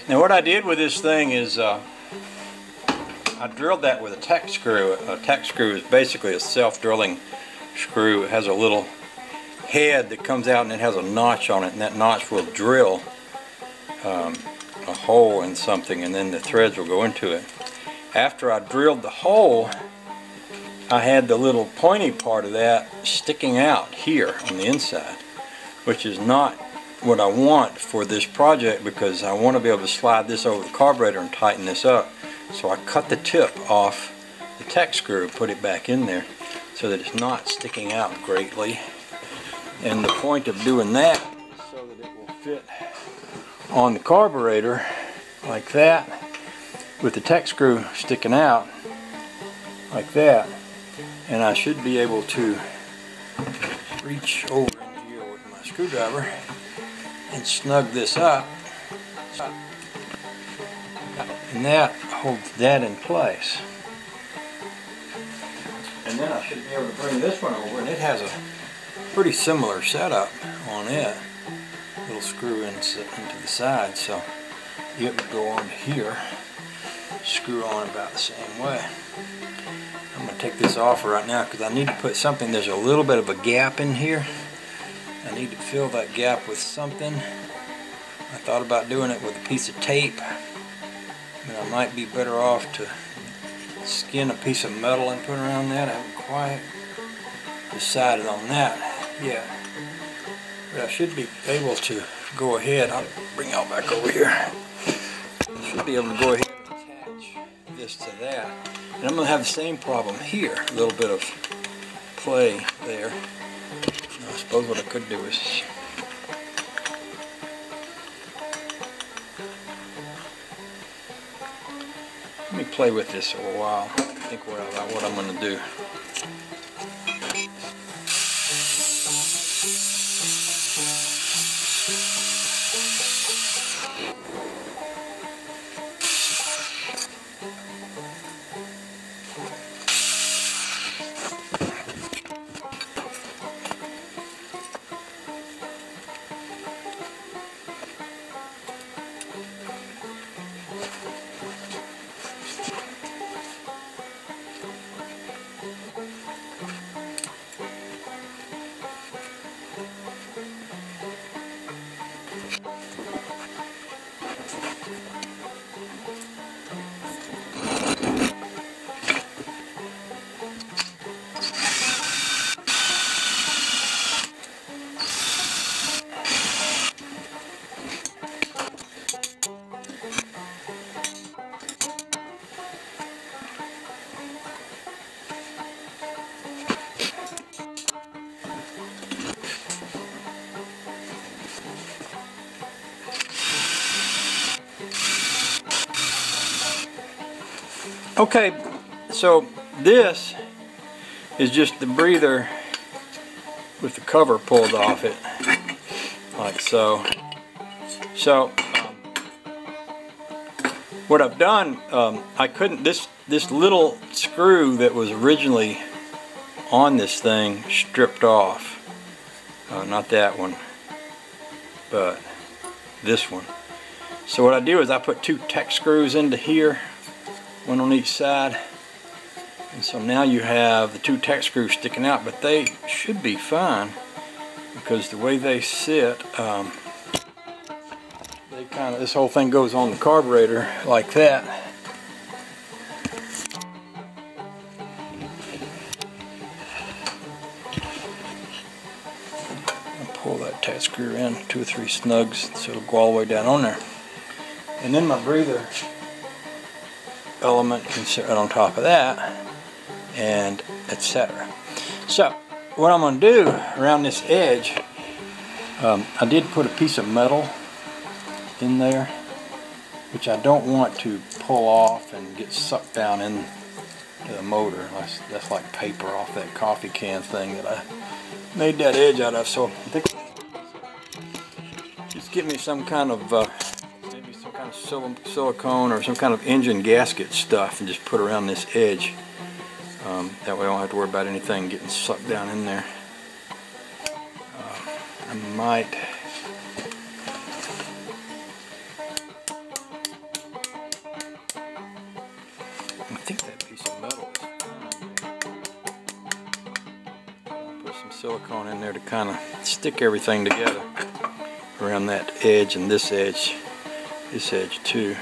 Now what I did with this thing is I drilled that with a tech screw. A tech screw is basically a self-drilling screw. It has a little head that comes out and it has a notch on it, and that notch will drill a hole in something, and then the threads will go into it. After I drilled the hole, I had the little pointy part of that sticking out here on the inside, which is not what I want for this project, because I want to be able to slide this over the carburetor and tighten this up. So I cut the tip off the tech screw, put it back in there so that it's not sticking out greatly. And the point of doing that is so that it will fit on the carburetor like that, with the tech screw sticking out like that. And I should be able to reach over in here with my screwdriver and snug this up, and that holds that in place. And then I should be able to bring this one over, and it has a pretty similar setup on it. Little screw into the side, so it would go on here, screw on about the same way. I'm going to take this off right now because I need to put something. There's a little bit of a gap in here. I need to fill that gap with something. I thought about doing it with a piece of tape, but I might be better off to skin a piece of metal and put around that. I haven't quite decided on that yet, but I should be able to go ahead. I'll bring y'all back over here. I should be able to go ahead and attach this to that, and I'm going to have the same problem here. A little bit of play there. I suppose what I could do is let me play with this for a while. Think about what I'm going to do. Okay, so this is just the breather with the cover pulled off it, like so. So what I've done, I couldn't, this little screw that was originally on this thing stripped off. Not that one, but this one. So what I do is I put two tech screws into here, one on each side, and so now you have the two tech screws sticking out, but they should be fine because the way they sit, they kind of, this whole thing goes on the carburetor like that. I'll pull that tech screw in 2 or 3 snugs so it'll go all the way down on there, and then my breather element can sit right on top of that, and etc. So what I'm going to do around this edge, I did put a piece of metal in there, which I don't want to pull off and get sucked down in the motor. That's like paper off that coffee can thing that I made that edge out of. So I think just give me some kind of silicone or some kind of engine gasket stuff and just put around this edge. That way I don't have to worry about anything getting sucked down in there. I might think that piece of metal is I'll put some silicone in there to kind of stick everything together around that edge and this edge too.